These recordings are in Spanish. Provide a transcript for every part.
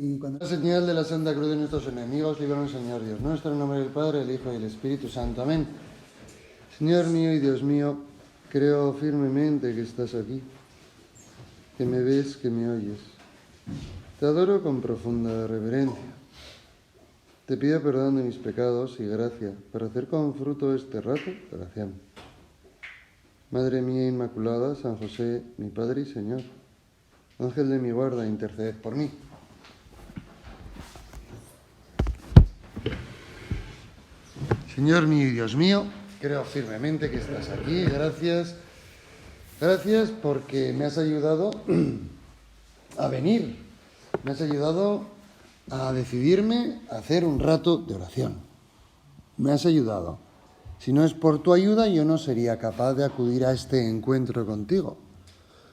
Y cuando la señal de la Santa Cruz de nuestros enemigos, líbranos, Señor Dios nuestro, en nombre del Padre, del Hijo y del Espíritu Santo. Amén. Señor mío y Dios mío, creo firmemente que estás aquí, que me ves, que me oyes. Te adoro con profunda reverencia. Te pido perdón de mis pecados y gracia para hacer con fruto este rato de oración. Madre mía Inmaculada, San José, mi Padre y Señor, Ángel de mi guarda, interceded por mí. Señor mío y Dios mío, creo firmemente que estás aquí. Gracias. Gracias porque me has ayudado a venir. Me has ayudado a decidirme a hacer un rato de oración. Me has ayudado. Si no es por tu ayuda, yo no sería capaz de acudir a este encuentro contigo.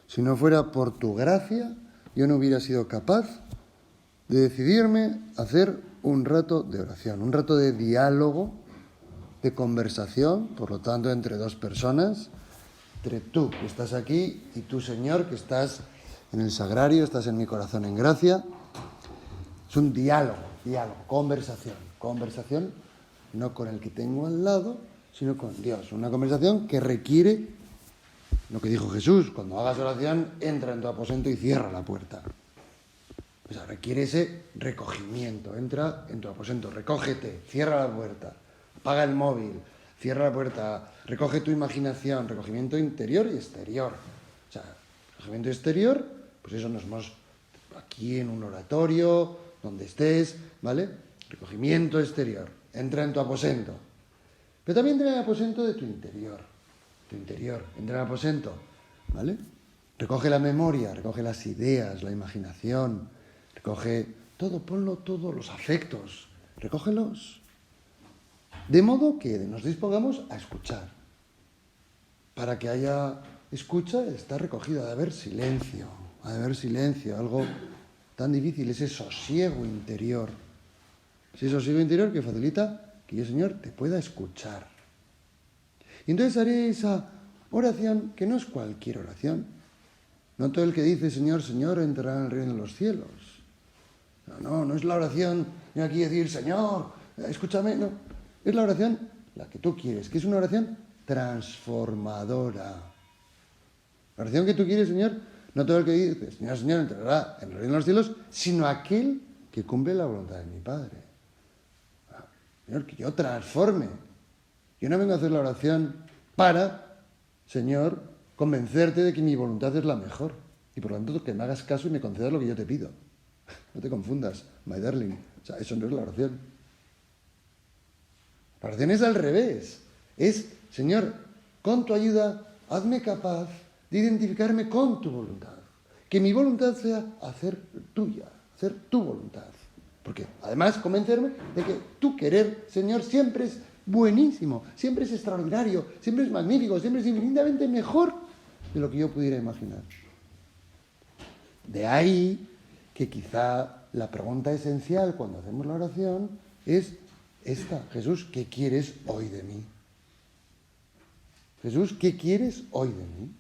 Si no fuera por tu gracia, yo no hubiera sido capaz de decidirme a hacer un rato de oración, un rato de diálogo, de conversación, por lo tanto, entre dos personas, entre tú, que estás aquí, y tú, Señor, que estás en el sagrario, estás en mi corazón en gracia. Es un diálogo, conversación, no con el que tengo al lado, sino con Dios. Una conversación que requiere lo que dijo Jesús: cuando hagas oración, entra en tu aposento y cierra la puerta. O sea, requiere ese recogimiento. Entra en tu aposento, recógete, cierra la puerta. Apaga el móvil, cierra la puerta, recoge tu imaginación, recogimiento interior y exterior. O sea, recogimiento exterior, pues eso nos hemos aquí en un oratorio, donde estés, ¿vale? Recogimiento exterior, entra en tu aposento. Pero también entra en el aposento de tu interior, entra en el aposento, ¿vale? Recoge la memoria, recoge las ideas, la imaginación, recoge todo, ponlo todo, los afectos, recógelos. De modo que nos dispongamos a escuchar. Para que haya escucha está recogido, ha de haber silencio, algo tan difícil, ese sosiego interior. Ese sosiego interior que facilita que yo, Señor, te pueda escuchar. Y entonces haré esa oración que no es cualquier oración. No todo el que dice Señor, Señor entrará en el reino de los cielos. No es la oración de aquí decir Señor, escúchame, no. Es la oración la que tú quieres, que es una oración transformadora. La oración que tú quieres, Señor, no todo el que dice, Señor, Señor, entrará en el reino de los cielos, sino aquel que cumple la voluntad de mi Padre. Señor, que yo transforme. Yo no vengo a hacer la oración para, Señor, convencerte de que mi voluntad es la mejor. Y por lo tanto, que me hagas caso y me concedas lo que yo te pido. No te confundas, my darling. O sea, eso no es la oración. La oración es al revés. Es, Señor, con tu ayuda, hazme capaz de identificarme con tu voluntad. Que mi voluntad sea hacer tuya, hacer tu voluntad. Porque además convencerme de que tu querer, Señor, siempre es buenísimo, siempre es extraordinario, siempre es magnífico, siempre es infinitamente mejor de lo que yo pudiera imaginar. De ahí que quizá la pregunta esencial cuando hacemos la oración es esta: Jesús, ¿qué quieres hoy de mí? Jesús, ¿qué quieres hoy de mí?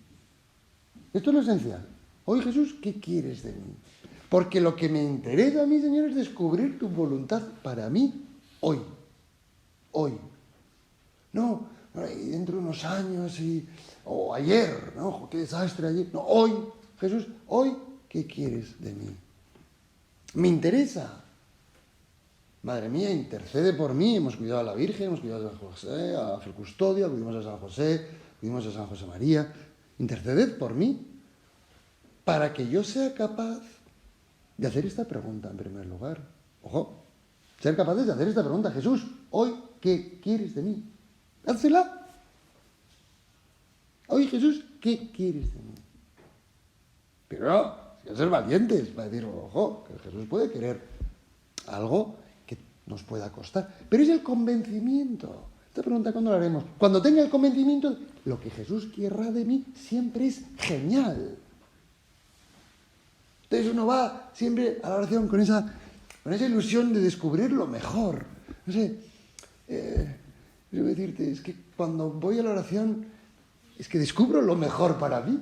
Esto es lo esencial. Hoy, Jesús, ¿qué quieres de mí? Porque lo que me interesa a mí, Señor, es descubrir tu voluntad para mí hoy. Hoy. No, dentro de unos años o ayer, ¿no? ¡Qué desastre ayer! No, hoy, Jesús, hoy, ¿qué quieres de mí? Me interesa. Madre mía, intercede por mí. Hemos cuidado a la Virgen, hemos cuidado a San José, a Ángel Custodio, acudimos a San José, acudimos a San José María. Interceded por mí, para que yo sea capaz de hacer esta pregunta en primer lugar. Ojo, ser capaces de hacer esta pregunta: Jesús, hoy, ¿qué quieres de mí? Házela. Hoy, Jesús, ¿qué quieres de mí? Pero no, hay que ser valientes para decir, ojo, que Jesús puede querer algo que nos pueda costar. Pero es el convencimiento. Esta pregunta, ¿cuándo la haremos? Cuando tenga el convencimiento, lo que Jesús querrá de mí siempre es genial. Entonces uno va siempre a la oración con esa ilusión de descubrir lo mejor. No sé, yo voy a decirte, es que cuando voy a la oración, es que descubro lo mejor para mí.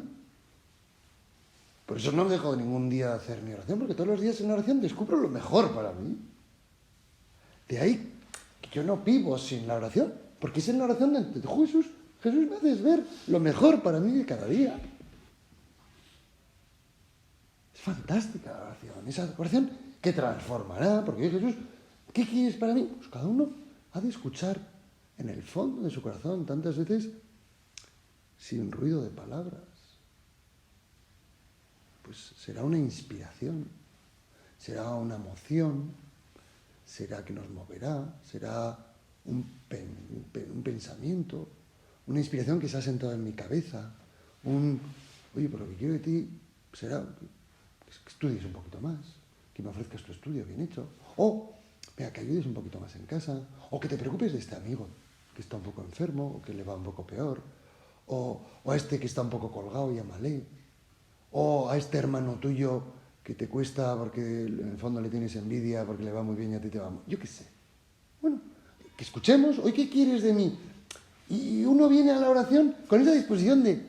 Por eso no dejo ningún día de hacer mi oración, porque todos los días en la oración descubro lo mejor para mí. De ahí que yo no vivo sin la oración, porque es en la oración donde Jesús me hace ver lo mejor para mí de cada día. Es fantástica la oración, esa oración que transformará, porque Jesús, ¿qué quieres para mí? Pues cada uno ha de escuchar en el fondo de su corazón, tantas veces sin ruido de palabras. Pues será una inspiración, será una emoción, será que nos moverá, será un pensamiento, una inspiración que se ha sentado en mi cabeza, oye, pero lo que quiero de ti será que estudies un poquito más, que me ofrezcas tu estudio bien hecho, o venga, que ayudes un poquito más en casa, o que te preocupes de este amigo que está un poco enfermo, o que le va un poco peor, o a este que está un poco colgado, llámale, o a este hermano tuyo que te cuesta porque en el fondo le tienes envidia porque le va muy bien y a ti te va muy... Yo qué sé. Bueno, que escuchemos, hoy qué quieres de mí. Y uno viene a la oración con esa disposición de,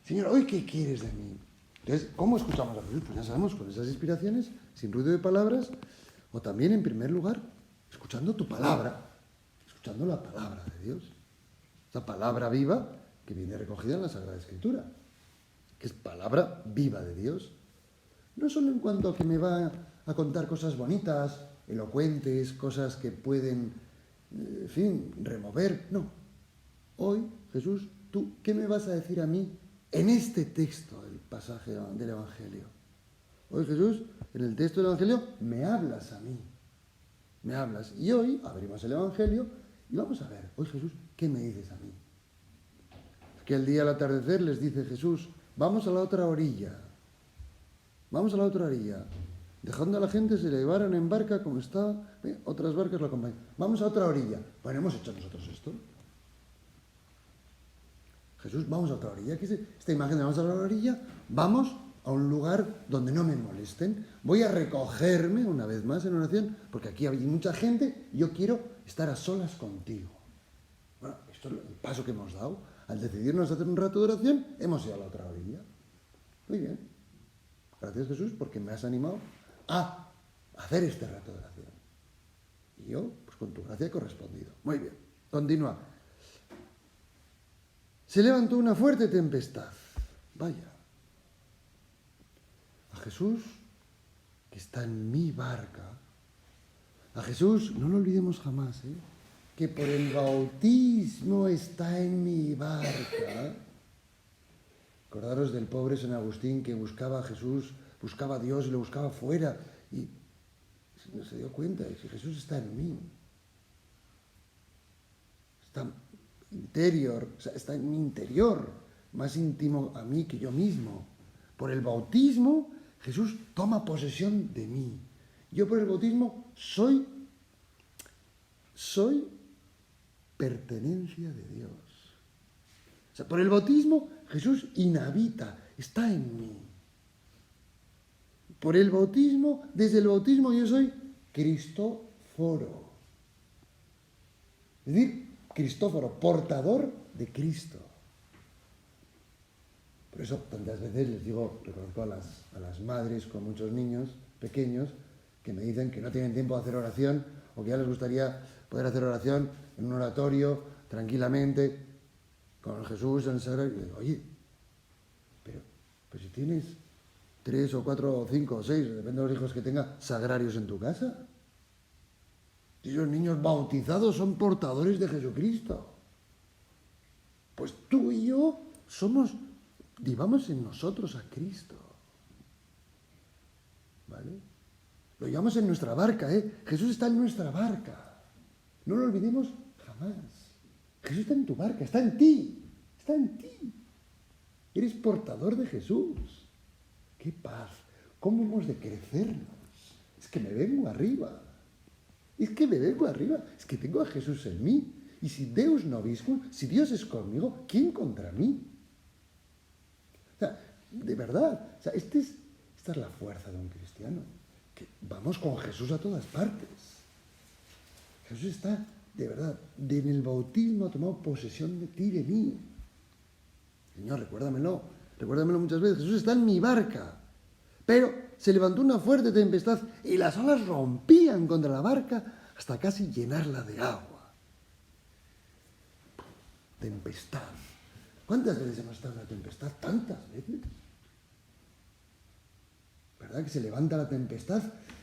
Señor, hoy qué quieres de mí. Entonces, ¿cómo escuchamos a Jesús? Pues ya sabemos, con esas inspiraciones, sin ruido de palabras, o también, en primer lugar, escuchando tu palabra, escuchando la palabra de Dios. Esa palabra viva que viene recogida en la Sagrada Escritura, que es palabra viva de Dios. No solo en cuanto a que me va a contar cosas bonitas, elocuentes, cosas que pueden, en fin, remover. No. Hoy, Jesús, ¿tú qué me vas a decir a mí en este texto del pasaje del Evangelio? Hoy, Jesús, en el texto del Evangelio, me hablas a mí. Me hablas. Y hoy abrimos el Evangelio y vamos a ver, hoy, Jesús, ¿qué me dices a mí? Aquel día al atardecer les dice Jesús, vamos a la otra orilla. Vamos a la otra orilla. Dejando a la gente, se la llevaron en barca como está. Otras barcas lo acompañan. Vamos a otra orilla. Bueno, hemos hecho nosotros esto. Jesús, vamos a otra orilla. ¿Qué es esta imagen de vamos a la orilla? Vamos a un lugar donde no me molesten. Voy a recogerme una vez más en oración, porque aquí hay mucha gente y yo quiero estar a solas contigo. Bueno, esto es el paso que hemos dado. Al decidirnos a hacer un rato de oración, hemos ido a la otra orilla. Muy bien. Gracias, Jesús, porque me has animado a hacer este rato de oración. Y yo, pues con tu gracia he correspondido. Muy bien, continúa. Se levantó una fuerte tempestad. Vaya. A Jesús, que está en mi barca. A Jesús, no lo olvidemos jamás, que por el bautismo está en mi barca. Acordaros del pobre San Agustín que buscaba a Jesús, buscaba a Dios y lo buscaba fuera y no se dio cuenta de que Jesús está en mí. Está interior, o sea, está en mi interior, más íntimo a mí que yo mismo. Por el bautismo, Jesús toma posesión de mí. Yo por el bautismo soy pertenencia de Dios. O sea, por el bautismo Jesús inhabita, está en mí. Por el bautismo, desde el bautismo yo soy Cristóforo. Es decir, Cristóforo, portador de Cristo. Por eso tantas veces les digo, reconozco a las madres con muchos niños pequeños que me dicen que no tienen tiempo de hacer oración o que ya les gustaría poder hacer oración en un oratorio, tranquilamente, con Jesús en el sagrario. Y digo, oye, pero si tienes 3 o 4 o 5 o 6, depende de los hijos que tenga, sagrarios en tu casa. Si esos niños bautizados son portadores de Jesucristo. Pues tú y yo llevamos en nosotros a Cristo. ¿Vale? Lo llevamos en nuestra barca, Jesús está en nuestra barca. No lo olvidemos jamás. Jesús está en tu barca, está en ti. Está en ti. Eres portador de Jesús. ¡Qué paz! ¿Cómo hemos de crecernos? Es que me vengo arriba. Es que tengo a Jesús en mí. Y si Deus nobiscum, si Dios es conmigo, ¿quién contra mí? O sea, de verdad, o sea, esta es la fuerza de un cristiano. Que vamos con Jesús a todas partes. Jesús está, de verdad, en el bautismo ha tomado posesión de ti y de mí. Señor, recuérdamelo. Recuérdamelo muchas veces. Jesús está en mi barca. Pero se levantó una fuerte tempestad y las olas rompían contra la barca hasta casi llenarla de agua. Tempestad. ¿Cuántas veces hemos estado en una tempestad? Tantas veces. ¿Verdad que se levanta la tempestad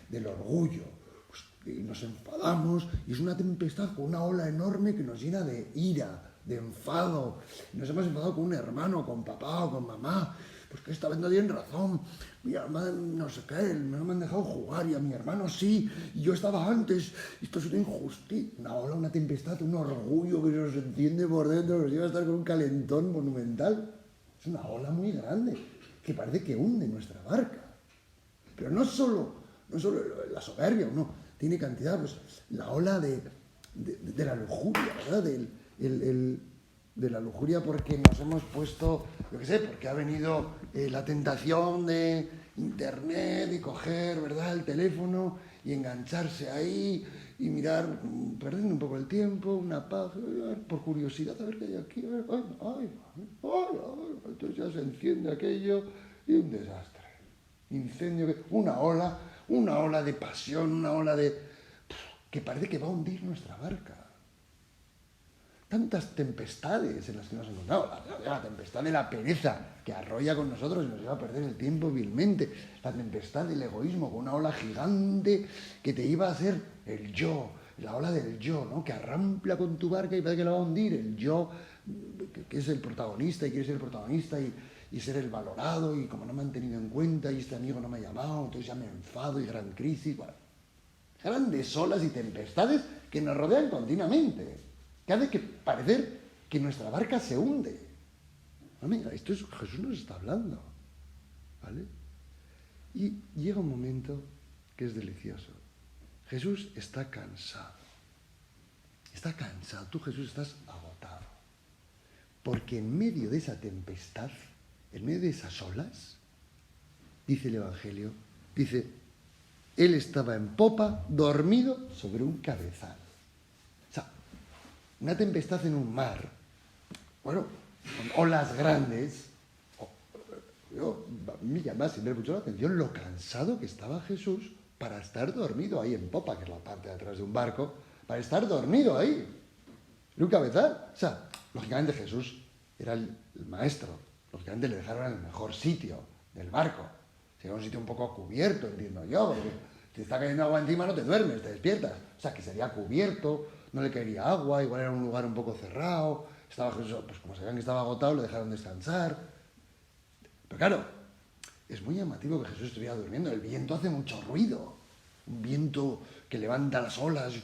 del orgullo? Pues, y nos enfadamos y es una tempestad con una ola enorme que nos llena de ira, de enfado. Nos hemos enfadado con un hermano, con papá o con mamá. Pues que esta vez no tienen razón. Mi hermano no sé qué, no me han dejado jugar y a mi hermano sí, y yo estaba antes. Esto es una injusticia. Una ola, una tempestad, un orgullo que se nos enciende por dentro, que nos lleva a estar con un calentón monumental. Es una ola muy grande que parece que hunde nuestra barca. Pero no solo la soberbia, uno tiene cantidad, pues la ola de la lujuria, ¿verdad? De la lujuria porque nos hemos puesto, yo qué sé, porque ha venido la tentación de internet y coger, ¿verdad?, el teléfono y engancharse ahí y mirar, perdiendo un poco el tiempo, una paz, por curiosidad, a ver qué hay aquí, entonces ya se enciende aquello y un desastre. Incendio, una ola de pasión, una ola que parece que va a hundir nuestra barca. Tantas tempestades en las que nos hemos encontrado. La tempestad de la pereza, que arrolla con nosotros y nos lleva a perder el tiempo vilmente. La tempestad del egoísmo, con una ola gigante que te iba a hacer el yo, la ola del yo, ¿no? Que arrampla con tu barca y parece que la va a hundir. El yo, que es el protagonista y quiere ser el protagonista y ser el valorado, y como no me han tenido en cuenta y este amigo no me ha llamado, entonces ya me enfado y gran crisis. Bueno, grandes olas y tempestades que nos rodean continuamente, que hace que parecer que nuestra barca se hunde. No, mira, Jesús nos está hablando, ¿vale? Y llega un momento que es delicioso. Jesús está cansado. Está cansado. Tú, Jesús, estás agotado. Porque en medio de esa tempestad, en medio de esas olas, dice el Evangelio, dice, él estaba en popa, dormido sobre un cabezal. O sea, una tempestad en un mar, bueno, con olas grandes, a mí me llama siempre mucho la atención lo cansado que estaba Jesús para estar dormido ahí en popa, que es la parte de atrás de un barco, para estar dormido ahí, en un cabezal. O sea, lógicamente Jesús era el maestro, lógicamente le dejaron en el mejor sitio del barco. Si era un sitio un poco cubierto, entiendo yo, porque si está cayendo agua encima no te duermes, te despiertas. O sea, que sería cubierto, no le caería agua, igual era un lugar un poco cerrado. Estaba Jesús, pues como sabían que estaba agotado, le dejaron descansar. Pero claro, es muy llamativo que Jesús estuviera durmiendo. El viento hace mucho ruido. Un viento que levanta las olas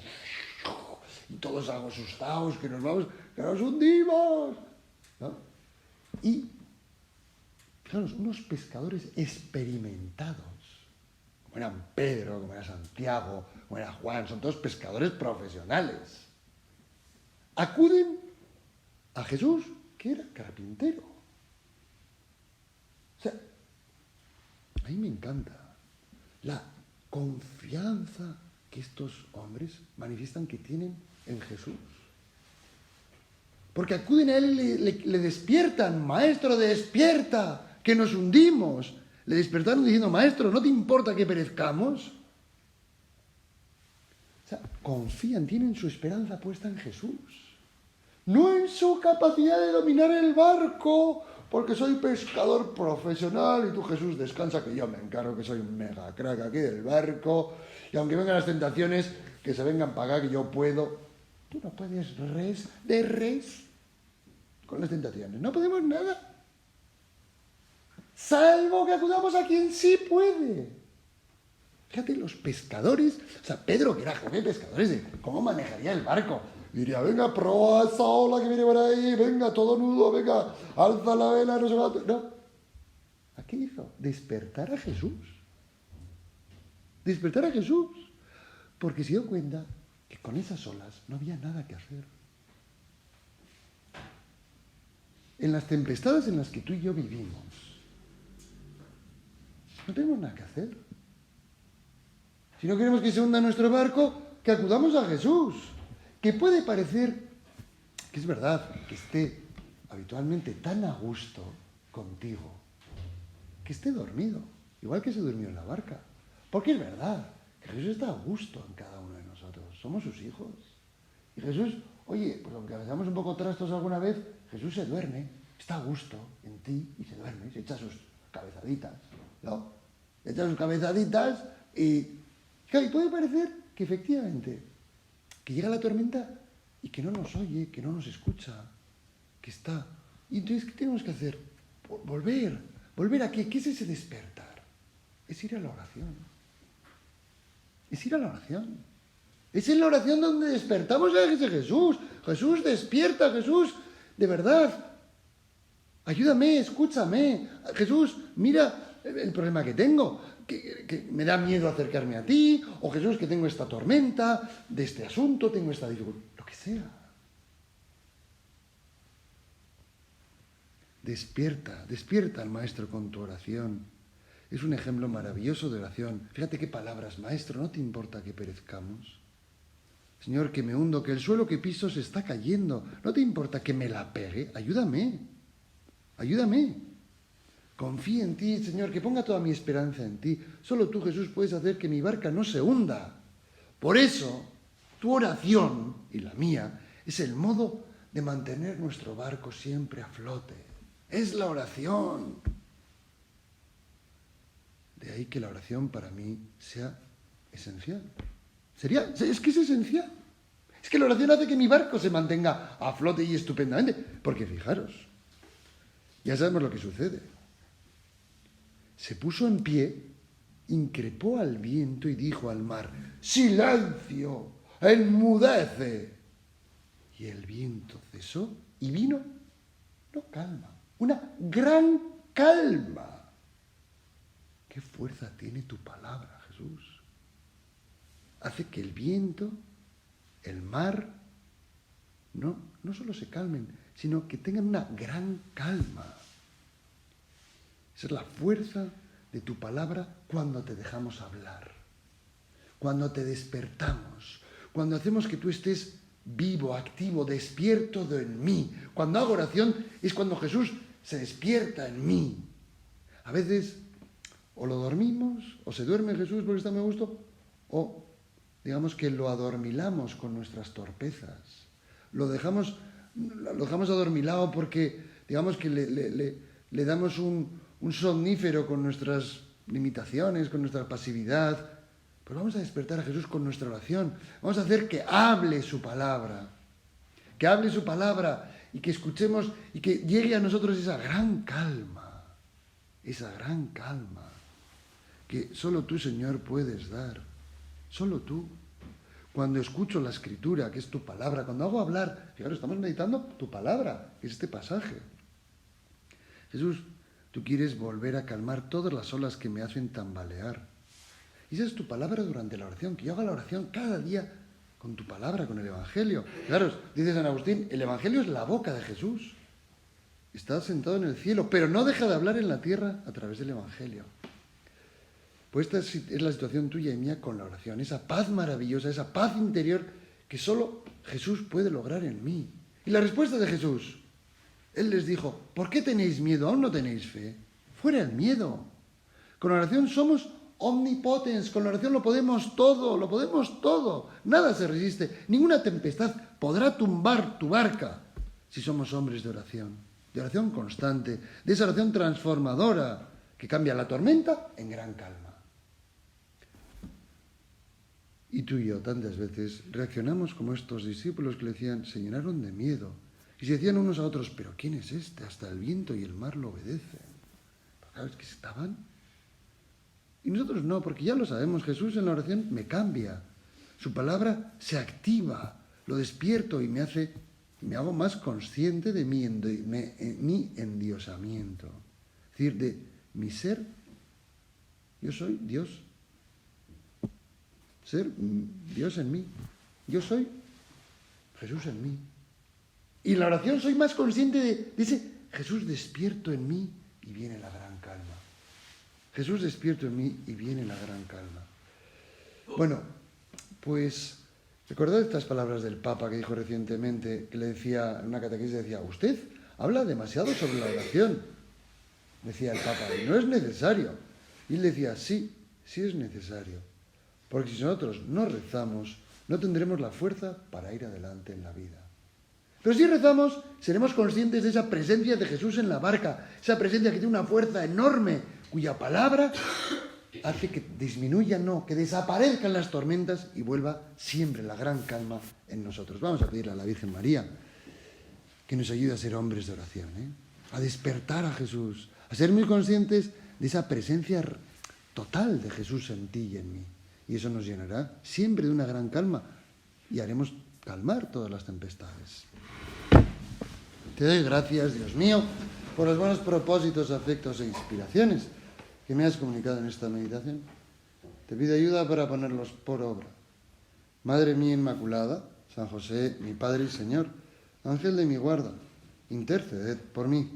y todos algo asustados, que nos hundimos, ¿no? Y, claro, unos pescadores experimentados, como eran Pedro, como era Santiago, como era Juan, son todos pescadores profesionales. Acuden a Jesús, que era carpintero. O sea, a mí me encanta la confianza que estos hombres manifiestan que tienen en Jesús. Porque acuden a él y le despiertan, maestro, despierta, que nos hundimos. Le despertaron diciendo, maestro, ¿no te importa que perezcamos? O sea, confían, tienen su esperanza puesta en Jesús. No en su capacidad de dominar el barco, porque soy pescador profesional y tú, Jesús, descansa, que yo me encargo, que soy un mega crack aquí del barco, y aunque vengan las tentaciones, que se vengan para acá, que yo puedo. Tú no puedes res con las tentaciones, no podemos nada, salvo que acudamos a quien sí puede. Fíjate, los pescadores, o sea, Pedro, que era jefe de pescadores, ¿cómo manejaría el barco? Diría, venga, proa esa ola que viene por ahí, venga, todo nudo, venga, alza la vela, no se va. No. ¿A qué hizo? Despertar a Jesús. Despertar a Jesús. Porque se dio cuenta que con esas olas no había nada que hacer. En las tempestades en las que tú y yo vivimos, no tenemos nada que hacer. Si no queremos que se hunda nuestro barco, que acudamos a Jesús. Que puede parecer que es verdad que esté habitualmente tan a gusto contigo, que esté dormido, igual que se durmió en la barca. Porque es verdad que Jesús está a gusto en cada uno de nosotros, somos sus hijos. Y Jesús, oye, pues aunque hagamos un poco trastos alguna vez, Jesús se duerme, está a gusto en ti y se duerme, se echa sus cabezaditas, ¿no? Se echa sus cabezaditas y, claro, y puede parecer que efectivamente, que llega la tormenta y que no nos oye, que no nos escucha, que está. Y entonces, ¿qué tenemos que hacer? Volver a qué? ¿Qué es ese despertar? Es ir a la oración. Es ir a la oración. Es en la oración donde despertamos a Jesús. Jesús, despierta, Jesús, de verdad. Ayúdame, escúchame. Jesús, mira el problema que tengo, que me da miedo acercarme a ti, o Jesús, que tengo esta tormenta de este asunto, tengo esta dificultad, lo que sea. Despierta al Maestro con tu oración. Es un ejemplo maravilloso de oración. Fíjate qué palabras, Maestro, no te importa que perezcamos. Señor, que me hundo, que el suelo que piso se está cayendo. No te importa que me la pegue. Ayúdame. Confío en ti, Señor, que ponga toda mi esperanza en ti. Solo tú, Jesús, puedes hacer que mi barca no se hunda. Por eso, tu oración y la mía es el modo de mantener nuestro barco siempre a flote. Es la oración. De ahí que la oración para mí sea esencial. Es que es esencial. Es que la oración hace que mi barco se mantenga a flote y estupendamente. Porque fijaros, ya sabemos lo que sucede. Se puso en pie, increpó al viento y dijo al mar: ¡silencio! ¡Enmudece! Y el viento cesó y vino, no calma, una gran calma. ¿Qué fuerza tiene tu palabra, Jesús? Hace que el viento, el mar, no solo se calmen, sino que tengan una gran calma. Esa es la fuerza de tu palabra cuando te dejamos hablar, cuando te despertamos, cuando hacemos que tú estés vivo, activo, despierto en mí. Cuando hago oración es cuando Jesús se despierta en mí. A veces o lo dormimos, o se duerme Jesús porque está muy a gusto, o digamos que lo adormilamos con nuestras torpezas. Lo dejamos adormilado porque digamos que le damos un somnífero con nuestras limitaciones, con nuestra pasividad. Pero vamos a despertar a Jesús con nuestra oración. Vamos a hacer que hable su palabra. Que hable su palabra y que escuchemos y que llegue a nosotros esa gran calma. Esa gran calma que solo tú, Señor, puedes dar. Solo tú. Cuando escucho la Escritura, que es tu palabra, cuando hago hablar, fijaros, estamos meditando tu palabra, que es este pasaje. Jesús, tú quieres volver a calmar todas las olas que me hacen tambalear. Y esa es tu palabra durante la oración, que yo haga la oración cada día con tu palabra, con el Evangelio. Fijaros, dice San Agustín, el Evangelio es la boca de Jesús. Está sentado en el cielo, pero no deja de hablar en la tierra a través del Evangelio. Pues esta es la situación tuya y mía con la oración, esa paz maravillosa, esa paz interior que solo Jesús puede lograr en mí. Y la respuesta de Jesús, Él les dijo: ¿por qué tenéis miedo? ¿Aún no tenéis fe? Fuera el miedo. Con la oración somos omnipotentes, con la oración lo podemos todo. Nada se resiste, ninguna tempestad podrá tumbar tu barca si somos hombres de oración constante, de esa oración transformadora que cambia la tormenta en gran calma. Y tú y yo tantas veces reaccionamos como estos discípulos que le decían, se llenaron de miedo. Y se decían unos a otros, pero ¿quién es este? Hasta el viento y el mar lo obedecen. ¿Sabes que estaban? Y nosotros no, porque ya lo sabemos, Jesús en la oración me cambia. Su palabra se activa, lo despierto y me hago más consciente de mi endiosamiento. Es decir, de mi ser, yo soy Dios. Ser Dios en mí. Yo soy Jesús en mí. Y en la oración soy más consciente de ese Jesús despierto en mí y viene la gran calma. Jesús despierto en mí y viene la gran calma. Bueno, pues recordad estas palabras del Papa que dijo recientemente, que le decía, en una catequesis decía, usted habla demasiado sobre la oración. Decía el Papa, no es necesario. Y él decía, sí, sí es necesario. Porque si nosotros no rezamos, no tendremos la fuerza para ir adelante en la vida. Pero si rezamos, seremos conscientes de esa presencia de Jesús en la barca, esa presencia que tiene una fuerza enorme, cuya palabra hace que disminuya, no, que desaparezcan las tormentas y vuelva siempre la gran calma en nosotros. Vamos a pedirle a la Virgen María que nos ayude a ser hombres de oración, a despertar a Jesús, a ser muy conscientes de esa presencia total de Jesús en ti y en mí. Y eso nos llenará siempre de una gran calma y haremos calmar todas las tempestades. Te doy gracias, Dios mío, por los buenos propósitos, afectos e inspiraciones que me has comunicado en esta meditación. Te pido ayuda para ponerlos por obra. Madre mía Inmaculada, San José, mi Padre y Señor, Ángel de mi guarda, interceded por mí.